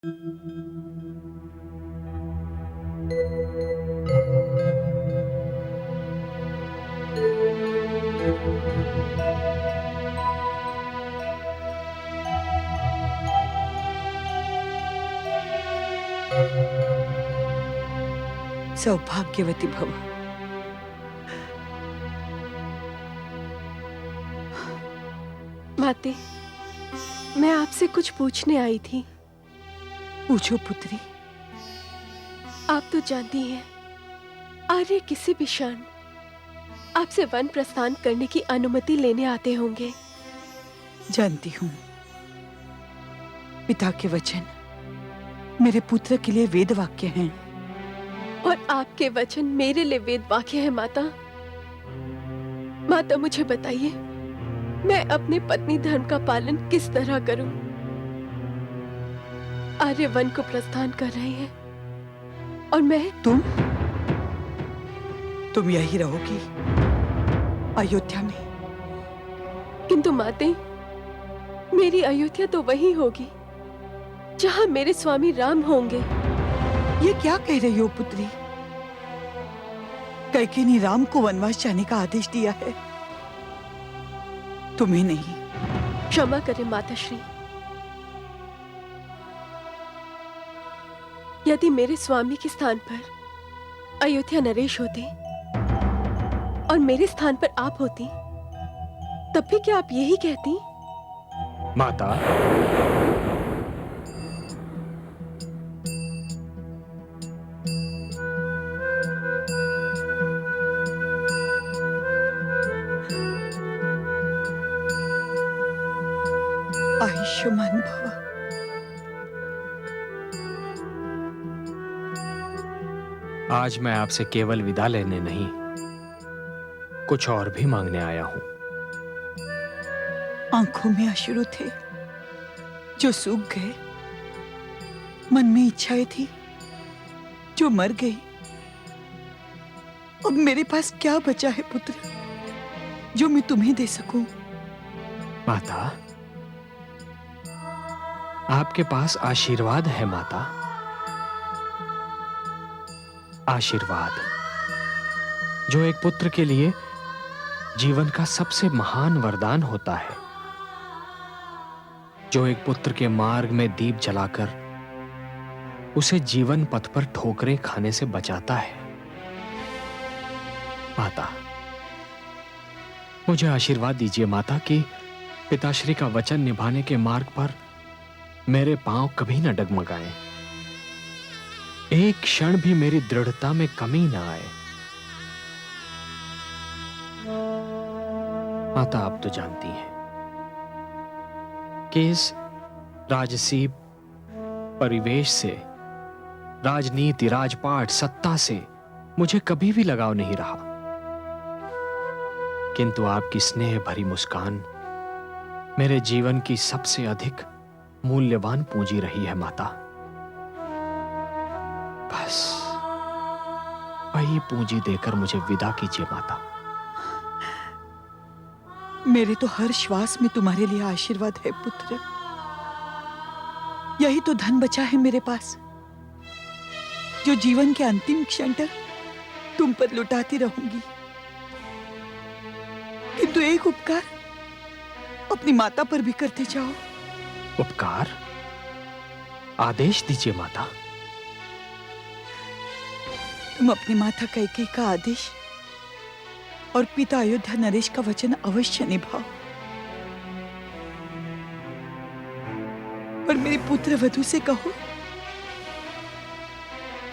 सौभाग्यवती भव। माते, मैं आपसे कुछ पूछने आई थी। पूछो पुत्री। आप तो जानती हैं, आर्य किसी भी क्षण आपसे वन प्रस्थान करने की अनुमति लेने आते होंगे। जानती हूँ। पिता के वचन मेरे पुत्र के लिए वेद वाक्य हैं। और आपके वचन मेरे लिए वेद वाक्य है। माता, माता मुझे बताइए, मैं अपने पत्नी धर्म का पालन किस तरह करूं? आर्य वन को प्रस्थान कर रहे हैं और मैं तुम यही रहोगी अयोध्या में। किंतु माते, मेरी अयोध्या तो वही होगी जहां मेरे स्वामी राम होंगे। ये क्या कह रही हो पुत्री? कैकेयी ने राम को वनवास जाने का आदेश दिया है, तुम्हें नहीं। क्षमा करें माताश्री। यदि मेरे स्वामी के स्थान पर अयोध्या नरेश होते और मेरे स्थान पर आप होती, तब भी क्या आप यही कहती? माता, आयुष्मान भव। आज मैं आपसे केवल विदा लेने नहीं, कुछ और भी मांगने आया हूं। आंखों में अश्रु थे जो सूख गए, मन में इच्छाएं थी जो मर गई। अब मेरे पास क्या बचा है पुत्र, जो मैं तुम्हें दे सकूं? माता, आपके पास आशीर्वाद है माता। आशीर्वाद जो एक पुत्र के लिए जीवन का सबसे महान वरदान होता है, जो एक पुत्र के मार्ग में दीप जलाकर उसे जीवन पथ पर ठोकरें खाने से बचाता है। माता, मुझे आशीर्वाद दीजिए माता कि पिताश्री का वचन निभाने के मार्ग पर मेरे पांव कभी न डगमगाएं, एक क्षण भी मेरी दृढ़ता में कमी ना आए। माता, आप तो जानती हैं कि इस राजसी परिवेश से, राजनीति, राजपाट, सत्ता से मुझे कभी भी लगाव नहीं रहा। किंतु आपकी स्नेह भरी मुस्कान मेरे जीवन की सबसे अधिक मूल्यवान पूंजी रही है माता। बस वही पूंजी देकर मुझे विदा कीजिए माता। मेरे तो हर श्वास में तुम्हारे लिए आशीर्वाद है पुत्र। यही तो धन बचा है मेरे पास, जो जीवन के अंतिम क्षण तक तुम पर लुटाती रहूंगी। किंतु एक उपकार अपनी माता पर भी करते जाओ। उपकार? आदेश दीजिए माता। तुम अपनी माता कैकेयी का आदेश और पिता अयोध्या नरेश का वचन अवश्य निभाओ, और मेरे पुत्र वधू से कहो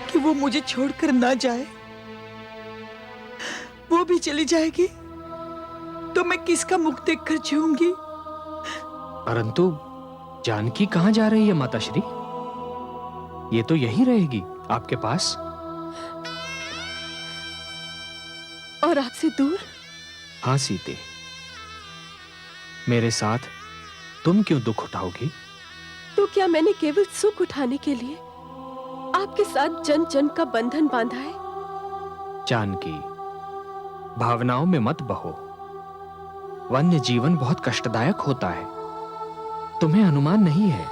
कि वो मुझे छोड़कर ना जाए। वो भी चली जाएगी तो मैं किसका मुख देखकर जीऊंगी? परंतु जानकी कहां जा रही है माताश्री? ये तो यहीं रहेगी आपके पास। और आपसे दूर? हां सीते, मेरे साथ तुम क्यों दुख उठाओगी? तो क्या मैंने केवल सुख उठाने के लिए आपके साथ जन जन का बंधन बांधा है? जानकी, भावनाओं में मत बहो। वन्य जीवन बहुत कष्टदायक होता है, तुम्हें अनुमान नहीं है।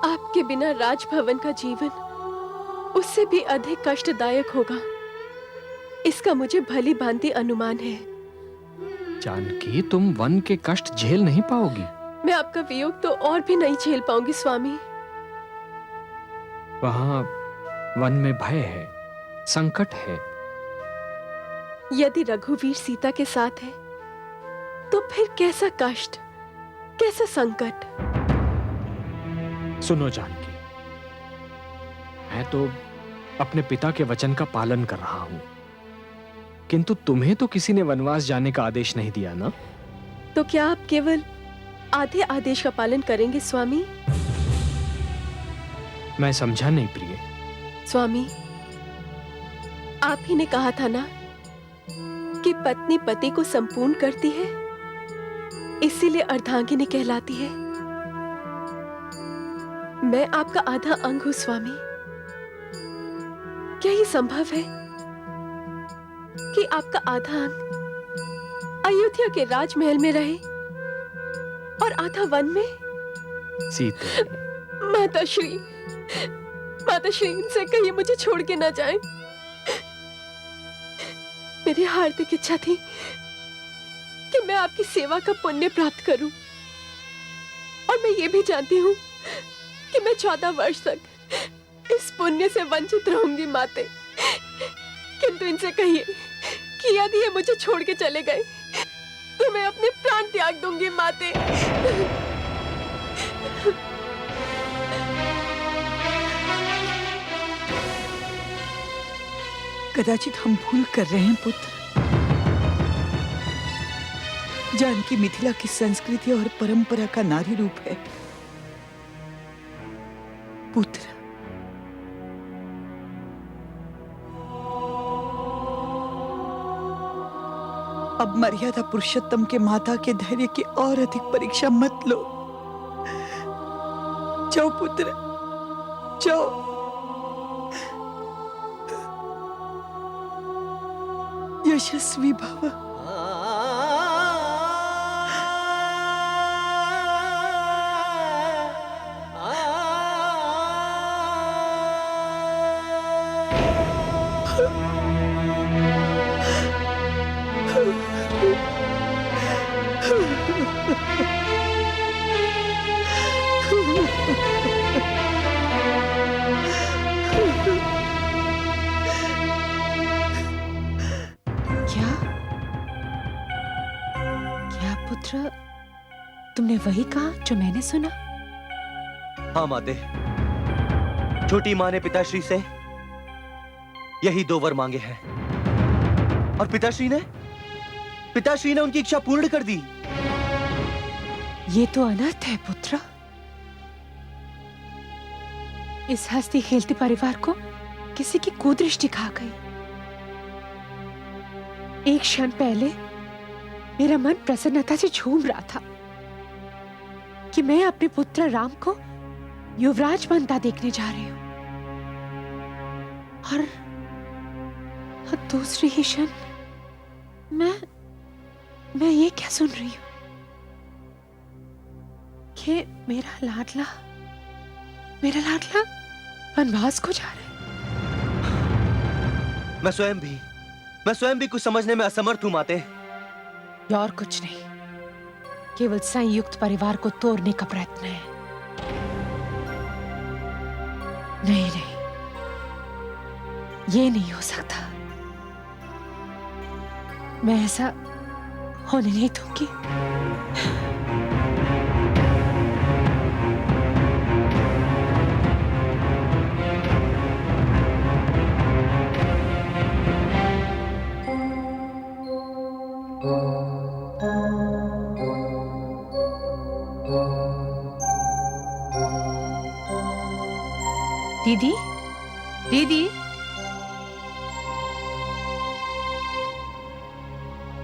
आपके के बिना राजभवन का जीवन उससे भी अधिक कष्टदायक होगा, इसका मुझे भली भांति अनुमान है। जानकी, तुम वन के कष्ट झेल नहीं पाओगी। मैं आपका वियोग तो और भी नहीं झेल पाऊंगी स्वामी। वहां वन में भय है, संकट है। यदि रघुवीर सीता के साथ है तो फिर कैसा कष्ट, कैसा संकट। सुनो जानकी, मैं तो अपने पिता के वचन का पालन कर रहा हूं, किंतु तुम्हें तो किसी ने वनवास जाने का आदेश नहीं दिया ना? तो क्या आप केवल आधे आदेश का पालन करेंगे स्वामी? मैं समझा नहीं प्रिय। स्वामी, आप ही ने कहा था ना कि पत्नी पति को संपूर्ण करती है, इसीलिए अर्धांगिनी कहलाती है। मैं आपका आधा अंग हूं स्वामी। क्या ये संभव है कि आपका आधा अंग अयोध्या के राजमहल में रहे और आधा वन में? सीते, माताश्री, माताश्री, इनसे कहिए मुझे छोड़ के ना जाएं। मेरी हार्दिक इच्छा थी कि मैं आपकी सेवा का पुण्य प्राप्त करूं, और मैं ये भी जानती हूं कि मैं 14 वर्ष तक इस पुण्य से वंचित रहूंगी माते। किंतु इनसे कहिए कि यदि ये मुझे छोड़ के चले गए तो मैं अपने प्राण त्याग दूंगी माते। कदाचित हम भूल कर रहे हैं पुत्र। जानकी मिथिला की संस्कृति और परंपरा का नारी रूप है। पुत्र, अब मर्यादा पुरुषोत्तम के माता के धैर्य की और अधिक परीक्षा मत लो। जाओ पुत्र, जाओ। यशस्वी भव। पुत्र, तुमने वही कहा जो मैंने सुना? हाँ माते, छोटी माँ ने पिताश्री से यही 2 वर मांगे हैं, और पिताश्री ने उनकी इच्छा पूर्ण कर दी। ये तो अनर्थ है पुत्र। इस हंसती खेलते परिवार को किसी की कुदृष्टि खा गई। एक क्षण पहले मेरा मन प्रसन्नता से झूम रहा था कि मैं अपने पुत्र राम को युवराज बनता देखने जा रही हूं, और दूसरी ही क्षण मैं ये क्या सुन रही हूं कि मेरा लाडला वनवास को जा रहा है। मैं स्वयं भी कुछ समझने में असमर्थ हूं माते। और कुछ नहीं, केवल संयुक्त परिवार को तोड़ने का प्रयत्न है। नहीं, ये नहीं हो सकता। मैं ऐसा होने नहीं दूंगी। दीदी,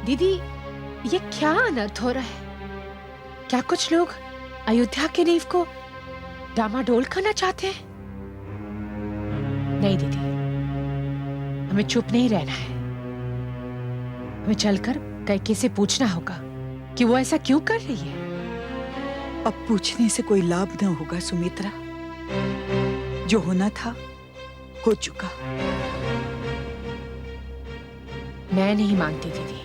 दीदी, ये क्या अनर्थ हो रहा है? क्या कुछ लोग अयोध्या के नींव को डामाडोल करना चाहते हैं? नहीं दीदी, हमें चुप नहीं रहना है। हमें चलकर कैकेयी से पूछना होगा कि वो ऐसा क्यों कर रही है। अब पूछने से कोई लाभ न होगा सुमित्रा। जो होना था हो चुका। मैं नहीं मानती दीदी।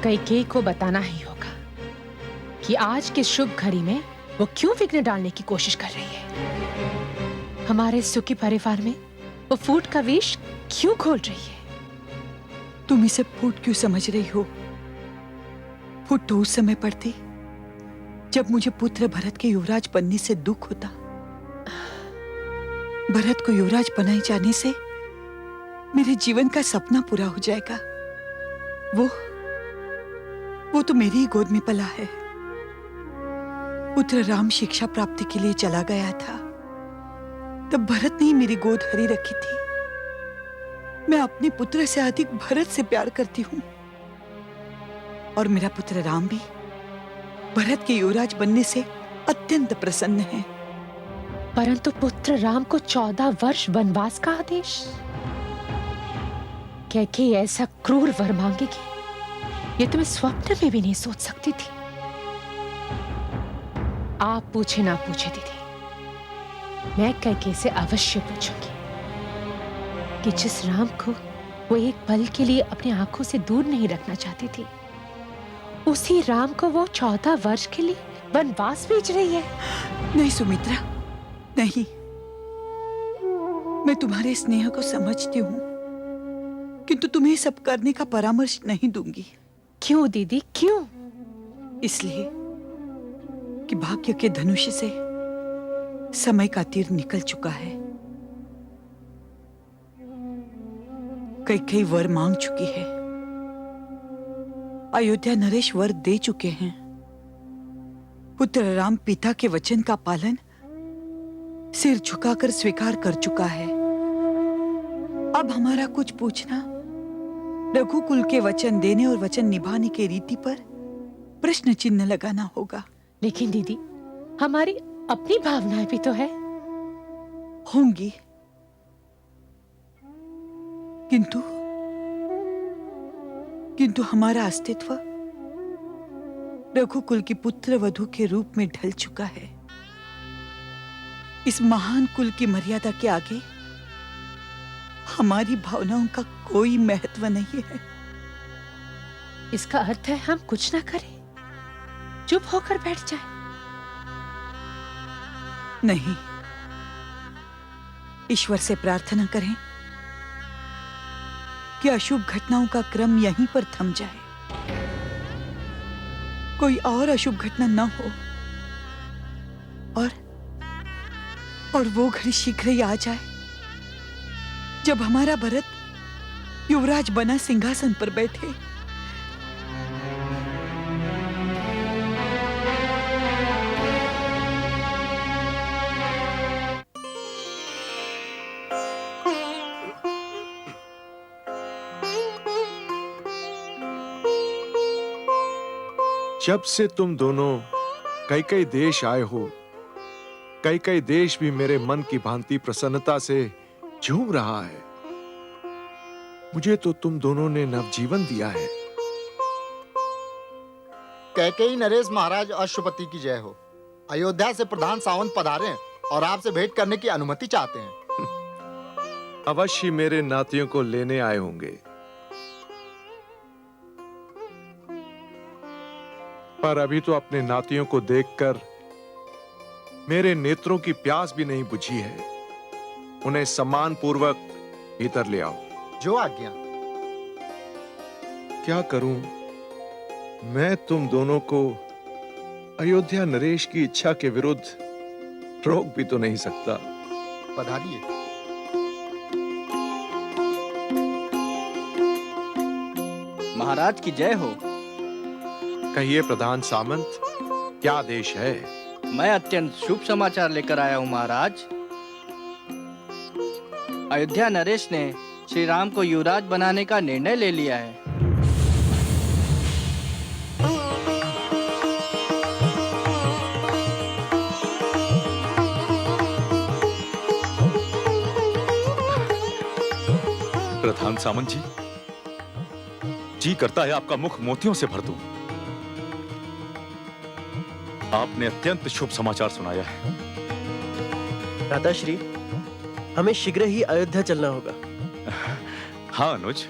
कैकेयी को बताना ही होगा कि आज के शुभ घड़ी में वो क्यों विघ्न डालने की कोशिश कर रही है। हमारे सुखी परिवार में वो फूट का विष क्यों खोल रही है। तुम इसे फूट क्यों समझ रही हो? फूट तो उस समय पड़ती जब मुझे पुत्र भरत के युवराज बनने से दुख होता। भरत को युवराज बनाए जाने से मेरे जीवन का सपना पूरा हो जाएगा। वो तो मेरी ही गोद में पला है। पुत्र राम शिक्षा प्राप्ति के लिए चला गया था, तब भरत ने ही मेरी गोद हरी रखी थी। मैं अपने पुत्र से अधिक भरत से प्यार करती हूं, और मेरा पुत्र राम भी भरत के युवराज बनने से अत्यंत प्रसन्न है। परंतु पुत्र राम को 14 वर्ष वनवास का आदेश। कैकेयी ऐसा क्रूर वर मांगेगी, ये तो मैं स्वप्न में भी नहीं सोच सकती थी। आप पूछे ना पूछे दीदी, मैं कैकेयी से अवश्य पूछूंगी कि जिस राम को वो एक पल के लिए अपनी आंखों से दूर नहीं रखना चाहती थी, उसी राम को वो 14 वर्ष के लिए वनवास भेज रही है। नहीं सुमित्रा, नहीं। मैं तुम्हारे स्नेह को समझती हूँ, किंतु तुम्हें सब करने का परामर्श नहीं दूंगी। क्यों दीदी, क्यों? इसलिए कि भाग्य के धनुष से समय का तीर निकल चुका है। कैकेयी वर मांग चुकी है। अयोध्या नरेश वर दे चुके हैं। पुत्र राम पिता के वचन का पालन सिर झुकाकर स्वीकार कर चुका है। अब हमारा कुछ पूछना रघुकुल के वचन देने और वचन निभाने की रीति पर प्रश्न चिन्ह लगाना होगा। लेकिन दीदी, हमारी अपनी भावनाएं भी तो है। होंगी, किंतु हमारा अस्तित्व रघुकुल की पुत्र वधू के रूप में ढल चुका है। इस महान कुल की मर्यादा के आगे हमारी भावनाओं का कोई महत्व नहीं है। इसका अर्थ है हम कुछ ना करें, चुप होकर बैठ जाए? नहीं, ईश्वर से प्रार्थना करें कि अशुभ घटनाओं का क्रम यहीं पर थम जाए, कोई और अशुभ घटना न हो, और वो घड़ी शीघ्र ही आ जाए जब हमारा भरत युवराज बना सिंहासन पर बैठे। जब से तुम दोनों कई देश आए हो, कई देश भी मेरे मन की भांति प्रसन्नता से झूम रहा है। मुझे तो तुम दोनों ने नवजीवन दिया है। कैकेयी नरेश महाराज अश्वपति की जय हो। अयोध्या से प्रधान सावंत पधारे हैं और आपसे भेंट करने की अनुमति चाहते हैं। अवश्य मेरे नातियों को लेने आए होंगे, पर अभी तो अपने नातियों को देखकर मेरे नेत्रों की प्यास भी नहीं बुझी है। उन्हें सम्मान पूर्वक भीतर ले आओ। जो आज्ञा। क्या करूं, मैं तुम दोनों को अयोध्या नरेश की इच्छा के विरुद्ध रोक भी तो नहीं सकता। पधारिए। महाराज की जय हो। कहिए प्रधान सामंत, क्या आदेश है? मैं अत्यंत शुभ समाचार लेकर आया हूँ महाराज। अयोध्या नरेश ने श्री राम को युवराज बनाने का निर्णय ले लिया है। प्रधान सामंत जी करता है आपका मुख मोतियों से भर दूं। आपने अत्यंत शुभ समाचार सुनाया है। भ्राताश्री, हमें शीघ्र ही अयोध्या चलना होगा। हाँ अनुज,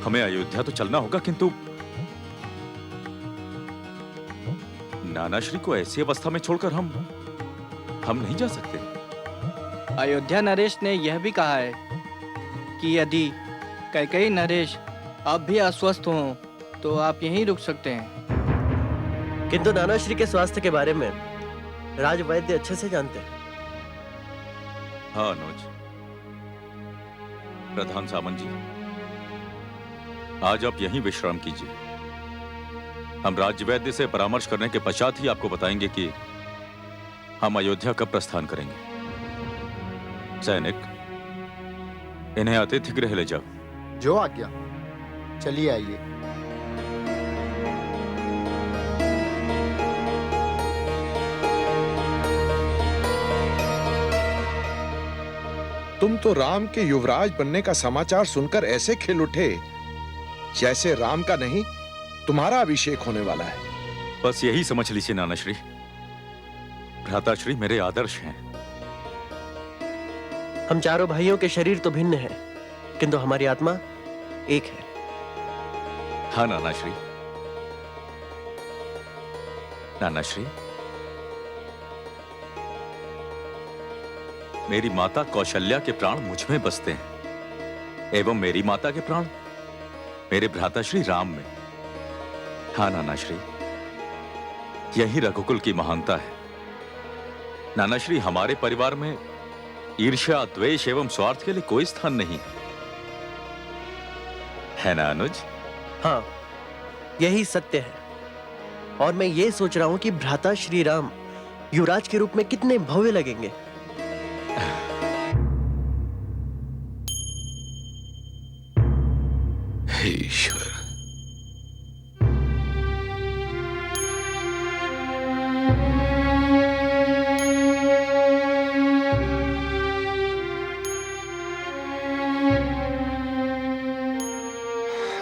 हमें अयोध्या तो चलना होगा, किंतु नानाश्री को ऐसी अवस्था में छोड़कर हम नहीं जा सकते। अयोध्या नरेश ने यह भी कहा है कि यदि कैकेयी नरेश अब भी अस्वस्थ हों तो आप यहीं रुक सकते हैं। किंतु नानाश्री के स्वास्थ्य के बारे में राजवैद्य अच्छे से जानते हैं। हाँ अनुज, प्रधान सामंत जी, आज आप यहीं विश्राम कीजिए। हम राज्य वैद्य से परामर्श करने के पश्चात ही आपको बताएंगे कि हम अयोध्या कब प्रस्थान करेंगे। सैनिक, इन्हें अतिथि गृह ले जाओ। जो आज्ञा। चलिए आइए। तुम तो राम के युवराज बनने का समाचार सुनकर ऐसे खिल उठे जैसे राम का नहीं तुम्हारा अभिषेक होने वाला है। बस यही समझ लीजिए नानाश्री, भ्राताश्री मेरे आदर्श हैं। हम चारों भाइयों के शरीर तो भिन्न हैं, किंतु हमारी आत्मा एक है। हाँ नानाश्री। नानाश्री, मेरी माता कौशल्या के प्राण मुझ में बसते हैं एवं मेरी माता के प्राण मेरे भ्राताश्री राम में। हाँ नानाश्री, यही रघुकुल की महानता है। नानाश्री, हमारे परिवार में ईर्ष्या, द्वेष एवं स्वार्थ के लिए कोई स्थान नहीं है ना अनुज? हाँ, यही सत्य है। और मैं ये सोच रहा हूं कि भ्राता श्री राम युवराज के रूप में कितने भव्य लगेंगे। हे ईश्वर,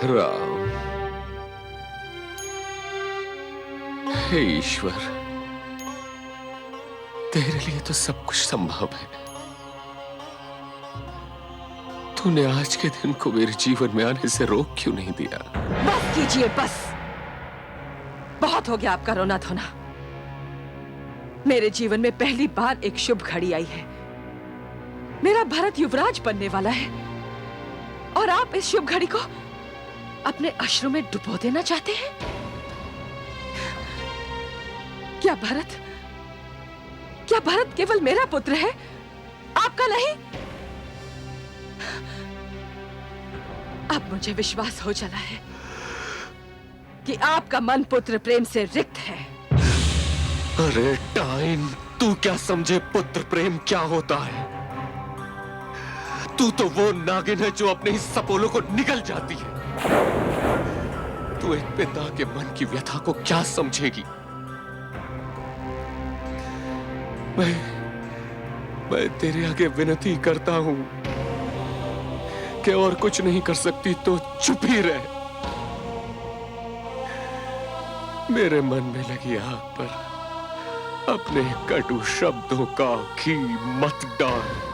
राम, हे ईश्वर, तेरे लिए तो सब कुछ संभव है। तूने आज के दिन को मेरे जीवन में आने से रोक क्यों नहीं दिया? बस कीजिए, बस। बहुत हो गया आपका रोना धोना। मेरे जीवन में पहली बार एक शुभ घड़ी आई है। मेरा भरत युवराज बनने वाला है और आप इस शुभ घड़ी को अपने अश्रु में डुबो देना चाहते हैं? क्या भरत केवल मेरा पुत्र है, आपका नहीं? अब मुझे विश्वास हो चला है कि आपका मन पुत्र प्रेम से रिक्त है। अरे टाइन, तू क्या समझे पुत्र प्रेम क्या होता है? तू तो वो नागिन है जो अपने ही सपोलों को निगल जाती है। तू एक पिता के मन की व्यथा को क्या समझेगी? मैं तेरे आगे विनती करता हूं कि और कुछ नहीं कर सकती तो चुप ही रह। मेरे मन में लगी आग पर अपने कटु शब्दों का घी मत डाल।